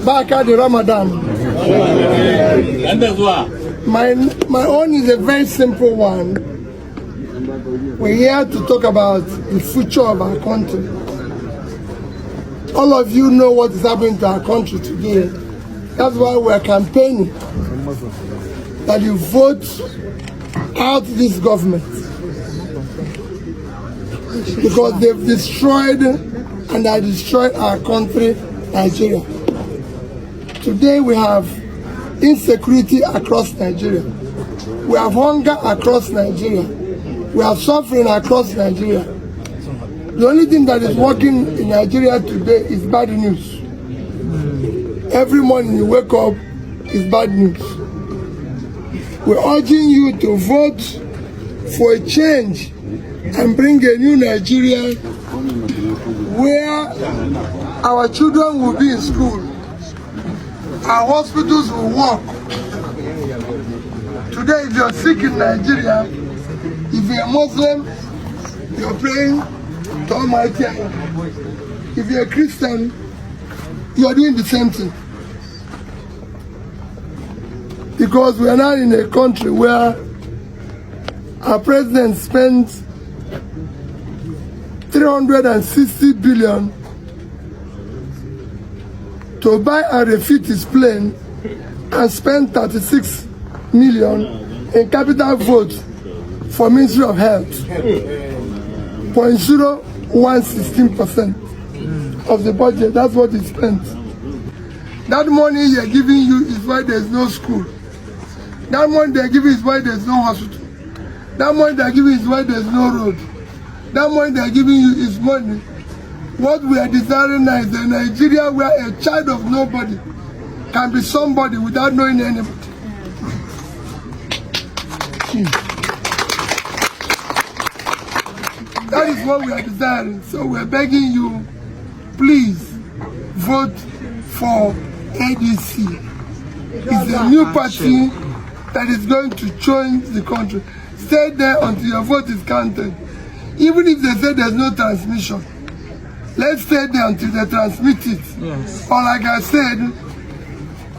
Back at the Ramadan. My own is a very simple one. We're here to talk about the future of our country. All of you know what is happening to our country today. That's why we're campaigning that you vote out this government, because they've destroyed and are destroyed our country, Nigeria. Today we have insecurity across Nigeria. We have hunger across Nigeria. We have suffering across Nigeria. The only thing that is working in Nigeria today is bad news. Every morning you wake up is bad news. We're urging you to vote for a change and bring a new Nigeria where our children will be in school, our hospitals will work. Today, if you're sick in Nigeria, if you're a Muslim, you're praying to Almighty Allah. If you're a Christian, you're doing the same thing. Because we are now in a country where our president spends 360 billion to buy and refit his plane and spend 36 million in capital votes for Ministry of Health. 0.0116% of the budget, that's what he spent. That money you're giving you is why there's no school. That money they're giving is why there's no hospital. That money they're giving is why there's no road. That money they're giving you is money. What we are desiring now is a Nigeria where a child of nobody can be somebody without knowing anybody. That is what we are desiring. So we are begging you, please vote for ADC. It's a new party that is going to change the country. Stay there until your vote is counted. Even if they say there's no transmission, let's stay there until they transmit it. Yes. Or like I said,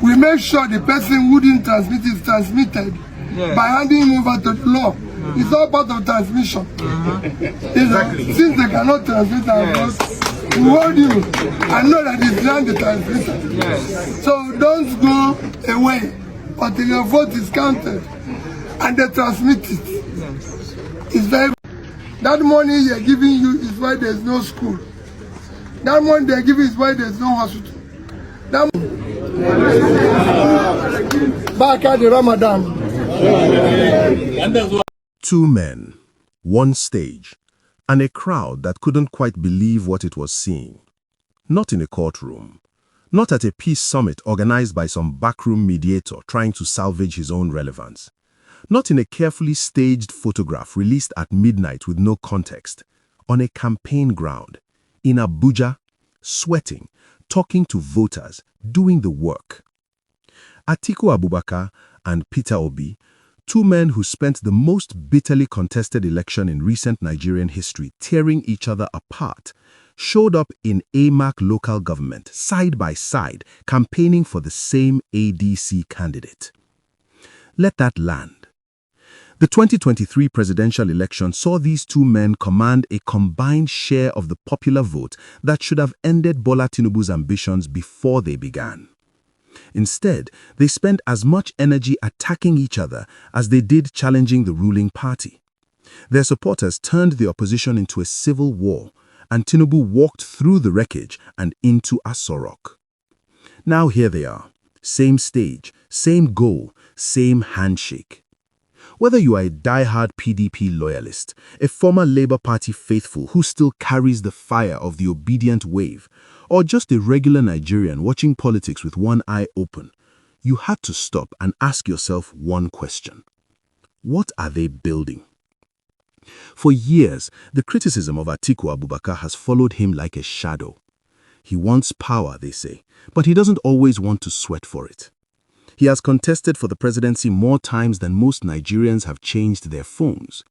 we make sure the person who didn't transmit is transmitted, yes, by handing him over to the law. It's all part of transmission. Exactly. Since they cannot transmit our vote, we hold you and know that it's not the transmitter. Yes. So don't go away until your vote is counted and they transmit it. Yes. It's very. That money you're giving you is why there's no school. That money they're giving is why there's no hospital. That back at the Ramadan. Two men, one stage, and a crowd that couldn't quite believe what it was seeing. Not in a courtroom, not at a peace summit organized by some backroom mediator trying to salvage his own relevance. Not in a carefully staged photograph released at midnight with no context. On a campaign ground, in Abuja, sweating, talking to voters, doing the work. Atiku Abubakar and Obi, two men who spent the most bitterly contested election in recent Nigerian history tearing each other apart, showed up in AMAC local government, side by side, campaigning for the same ADC candidate. Let that land. The 2023 presidential election saw these two men command a combined share of the popular vote that should have ended Bola Tinubu's ambitions before they began. Instead, they spent as much energy attacking each other as they did challenging the ruling party. Their supporters turned the opposition into a civil war, and Tinubu walked through the wreckage and into Aso Rock. Now here they are, same stage, same goal, same handshake. Whether you are a die-hard PDP loyalist, a former Labour Party faithful who still carries the fire of the obedient wave, or just a regular Nigerian watching politics with one eye open, you had to stop and ask yourself one question. What are they building? For years, the criticism of Atiku Abubakar has followed him like a shadow. He wants power, they say, but he doesn't always want to sweat for it. He has contested for the presidency more times than most Nigerians have changed their phones.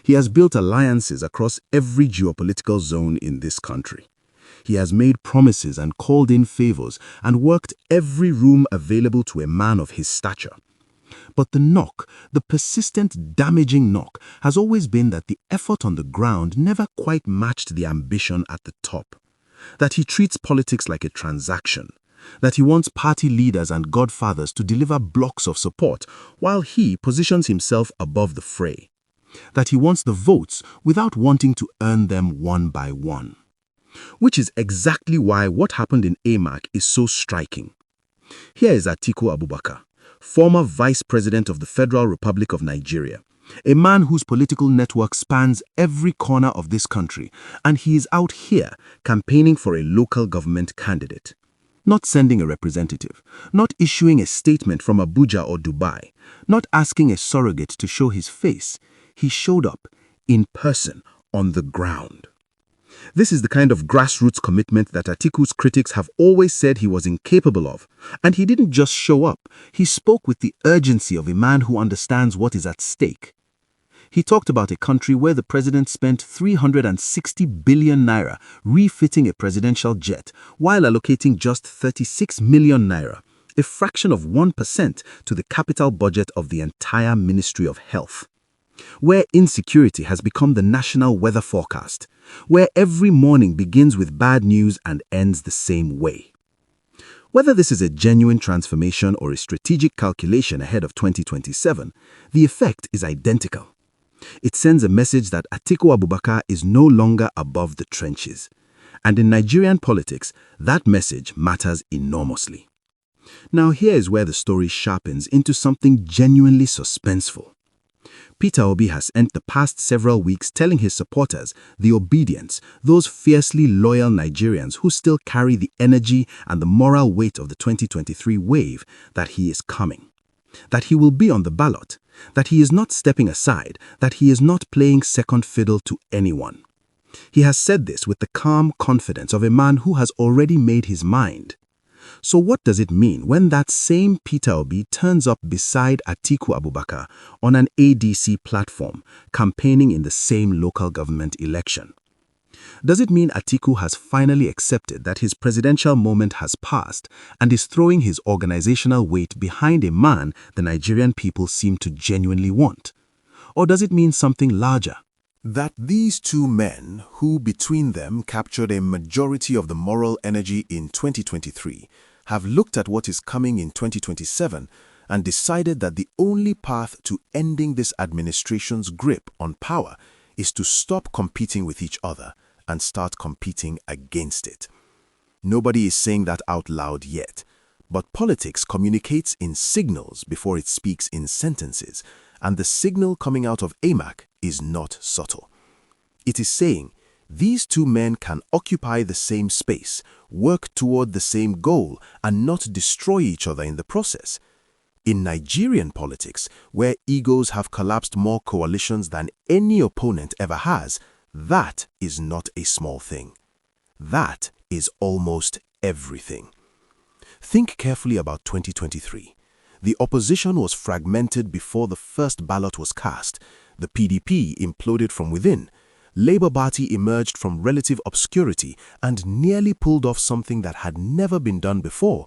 He has built alliances across every geopolitical zone in this country. He has made promises and called in favors and worked every room available to a man of his stature. But the knock, the persistent damaging knock, has always been that the effort on the ground never quite matched the ambition at the top. That he treats politics like a transaction. That he wants party leaders and godfathers to deliver blocks of support while he positions himself above the fray. That he wants the votes without wanting to earn them one by one. Which is exactly why what happened in AMAC is so striking. Here is Atiku Abubakar, former Vice President of the Federal Republic of Nigeria, a man whose political network spans every corner of this country, and he is out here campaigning for a local government candidate. Not sending a representative, not issuing a statement from Abuja or Dubai, not asking a surrogate to show his face. He showed up in person on the ground. This is the kind of grassroots commitment that Atiku's critics have always said he was incapable of. And he didn't just show up, he spoke with the urgency of a man who understands what is at stake. He talked about a country where the president spent 360 billion naira refitting a presidential jet while allocating just 36 million naira, a fraction of 1% to the capital budget of the entire Ministry of Health. Where insecurity has become the national weather forecast, where every morning begins with bad news and ends the same way. Whether this is a genuine transformation or a strategic calculation ahead of 2027, the effect is identical. It sends a message that Atiku Abubakar is no longer above the trenches. And in Nigerian politics, that message matters enormously. Now here is where the story sharpens into something genuinely suspenseful. Peter Obi has spent the past several weeks telling his supporters, the obedience, those fiercely loyal Nigerians who still carry the energy and the moral weight of the 2023 wave, that he is coming. That he will be on the ballot, that he is not stepping aside, that he is not playing second fiddle to anyone. He has said this with the calm confidence of a man who has already made his mind. So what does it mean when that same Peter Obi turns up beside Atiku Abubakar on an ADC platform, campaigning in the same local government election? Does it mean Atiku has finally accepted that his presidential moment has passed and is throwing his organizational weight behind a man the Nigerian people seem to genuinely want? Or does it mean something larger? That these two men, who between them captured a majority of the moral energy in 2023, have looked at what is coming in 2027 and decided that the only path to ending this administration's grip on power is to stop competing with each other and start competing against it. Nobody is saying that out loud yet, but politics communicates in signals before it speaks in sentences, and the signal coming out of AMAC is not subtle. It is saying, these two men can occupy the same space, work toward the same goal, and not destroy each other in the process. In Nigerian politics, where egos have collapsed more coalitions than any opponent ever has, that is not a small thing. That is almost everything. Think carefully about 2023. The opposition was fragmented before the first ballot was cast. The PDP imploded from within. Labour Party emerged from relative obscurity and nearly pulled off something that had never been done before.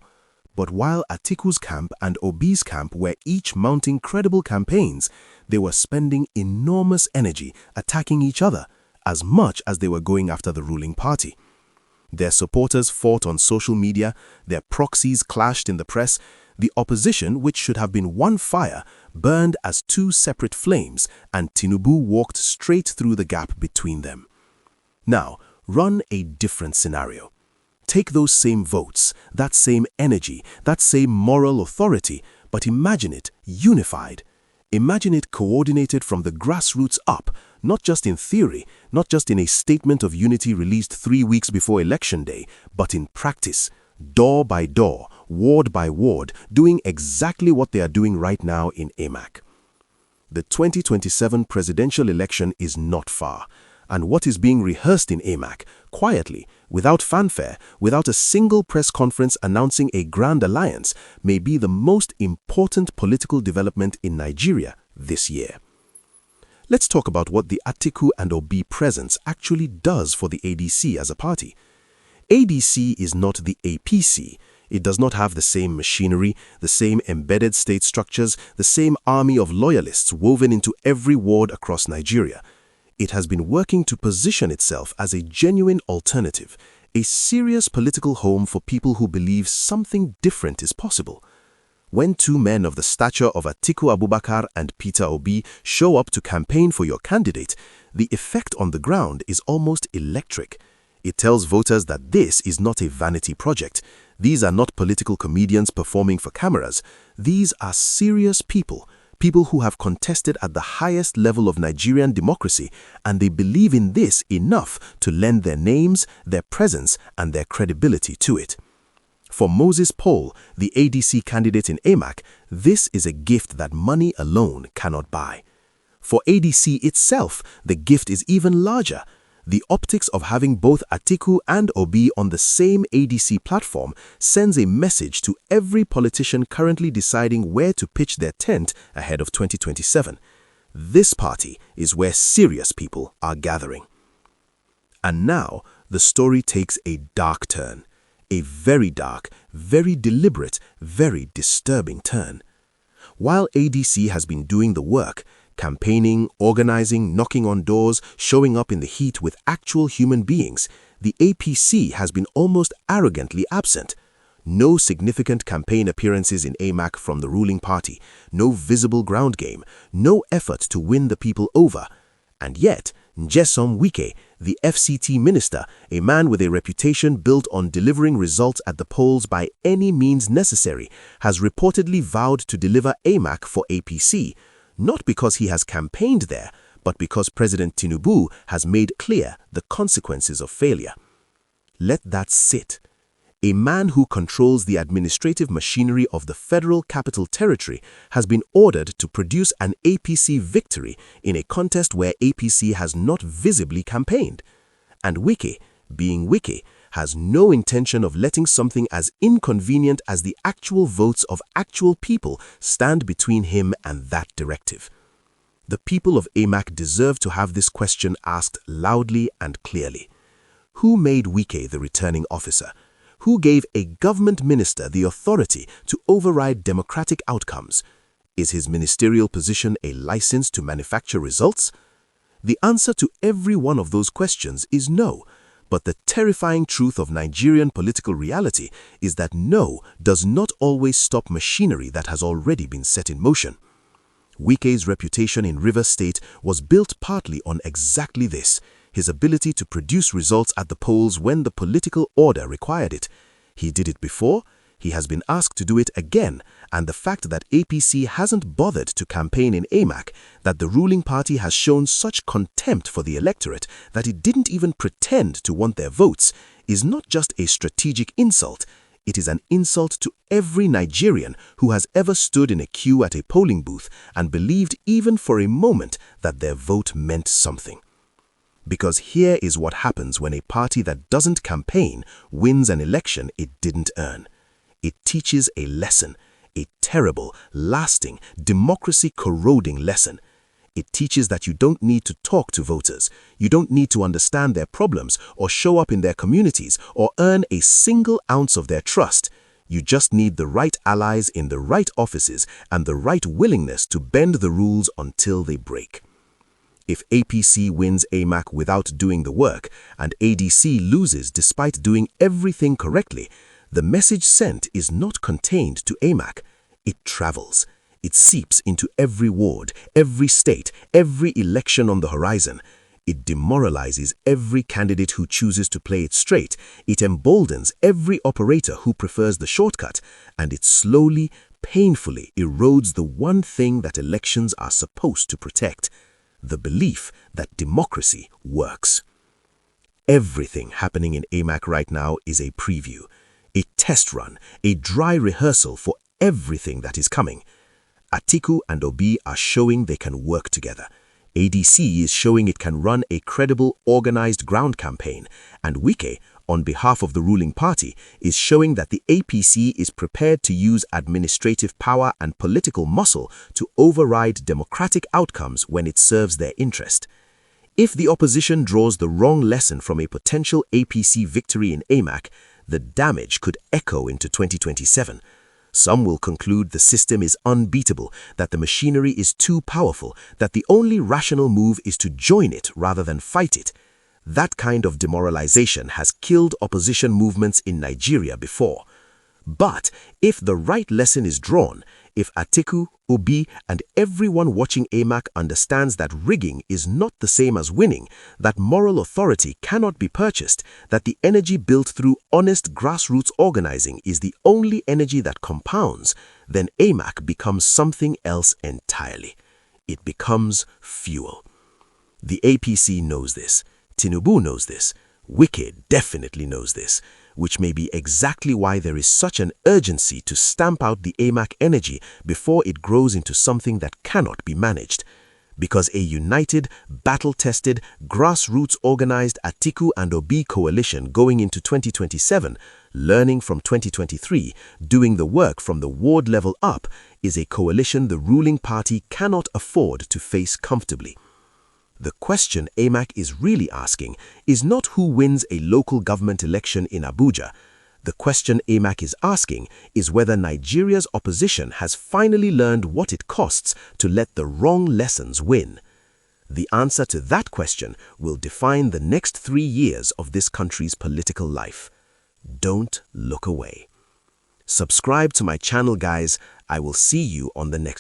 But while Atiku's camp and Obi's camp were each mounting credible campaigns, they were spending enormous energy attacking each other, as much as they were going after the ruling party. Their supporters fought on social media, their proxies clashed in the press. The opposition, which should have been one fire, burned as two separate flames, and Tinubu walked straight through the gap between them. Now, run a different scenario. Take those same votes, that same energy, that same moral authority, but imagine it unified. Imagine it coordinated from the grassroots up, not just in theory, not just in a statement of unity released 3 weeks before Election Day, but in practice, door by door, ward by ward, doing exactly what they are doing right now in AMAC. The 2027 presidential election is not far, and what is being rehearsed in AMAC, quietly, without fanfare, without a single press conference announcing a grand alliance, may be the most important political development in Nigeria this year. Let's talk about what the Atiku and Obi presence actually does for the ADC as a party. ADC is not the APC. It does not have the same machinery, the same embedded state structures, the same army of loyalists woven into every ward across Nigeria. It has been working to position itself as a genuine alternative, a serious political home for people who believe something different is possible. When two men of the stature of Atiku Abubakar and Peter Obi show up to campaign for your candidate, the effect on the ground is almost electric. It tells voters that this is not a vanity project. These are not political comedians performing for cameras. These are serious people, people who have contested at the highest level of Nigerian democracy, and they believe in this enough to lend their names, their presence, and their credibility to it. For Moses Paul, the ADC candidate in AMAC, this is a gift that money alone cannot buy. For ADC itself, the gift is even larger. The optics of having both Atiku and Obi on the same ADC platform sends a message to every politician currently deciding where to pitch their tent ahead of 2027. This party is where serious people are gathering. And now, the story takes a dark turn. A very dark, very deliberate, very disturbing turn. While ADC has been doing the work, campaigning, organizing, knocking on doors, showing up in the heat with actual human beings, the APC has been almost arrogantly absent. No significant campaign appearances in AMAC from the ruling party, no visible ground game, no effort to win the people over. And yet, Nyesom Wike, the FCT minister, a man with a reputation built on delivering results at the polls by any means necessary, has reportedly vowed to deliver AMAC for APC, not because he has campaigned there, but because President Tinubu has made clear the consequences of failure. Let that sit. A man who controls the administrative machinery of the Federal Capital Territory has been ordered to produce an APC victory in a contest where APC has not visibly campaigned. And Wike, being Wike, has no intention of letting something as inconvenient as the actual votes of actual people stand between him and that directive. The people of AMAC deserve to have this question asked loudly and clearly. Who made Wike the returning officer? Who gave a government minister the authority to override democratic outcomes? Is his ministerial position a license to manufacture results? The answer to every one of those questions is no. But the terrifying truth of Nigerian political reality is that no does not always stop machinery that has already been set in motion. Wike's reputation in Rivers State was built partly on exactly this, his ability to produce results at the polls when the political order required it. He did it before, he has been asked to do it again, and the fact that APC hasn't bothered to campaign in AMAC, that the ruling party has shown such contempt for the electorate that it didn't even pretend to want their votes, is not just a strategic insult, it is an insult to every Nigerian who has ever stood in a queue at a polling booth and believed even for a moment that their vote meant something. Because here is what happens when a party that doesn't campaign wins an election it didn't earn. It teaches a lesson, a terrible, lasting, democracy-corroding lesson. It teaches that you don't need to talk to voters, you don't need to understand their problems or show up in their communities or earn a single ounce of their trust. You just need the right allies in the right offices and the right willingness to bend the rules until they break. If APC wins AMAC without doing the work and ADC loses despite doing everything correctly, the message sent is not contained to AMAC. It travels. It seeps into every ward, every state, every election on the horizon. It demoralizes every candidate who chooses to play it straight. It emboldens every operator who prefers the shortcut. And it slowly, painfully erodes the one thing that elections are supposed to protect: the belief that democracy works. Everything happening in AMAC right now is a preview, a test run, a dry rehearsal for everything that is coming. Atiku and Obi are showing they can work together. ADC is showing it can run a credible, organized ground campaign. And Wike, on behalf of the ruling party, is showing that the APC is prepared to use administrative power and political muscle to override democratic outcomes when it serves their interest. If the opposition draws the wrong lesson from a potential APC victory in AMAC, the damage could echo into 2027. Some will conclude the system is unbeatable, that the machinery is too powerful, that the only rational move is to join it rather than fight it. That kind of demoralization has killed opposition movements in Nigeria before. But if the right lesson is drawn, if Atiku, Obi, and everyone watching AMAC understands that rigging is not the same as winning, that moral authority cannot be purchased, that the energy built through honest grassroots organizing is the only energy that compounds, then AMAC becomes something else entirely. It becomes fuel. The APC knows this. Tinubu knows this. Wike definitely knows this, which may be exactly why there is such an urgency to stamp out the AMAC energy before it grows into something that cannot be managed. Because a united, battle-tested, grassroots-organized Atiku and Obi coalition going into 2027, learning from 2023, doing the work from the ward level up, is a coalition the ruling party cannot afford to face comfortably. The question AMAC is really asking is not who wins a local government election in Abuja. The question AMAC is asking is whether Nigeria's opposition has finally learned what it costs to let the wrong lessons win. The answer to that question will define the next 3 years of this country's political life. Don't look away. Subscribe to my channel, guys. I will see you on the next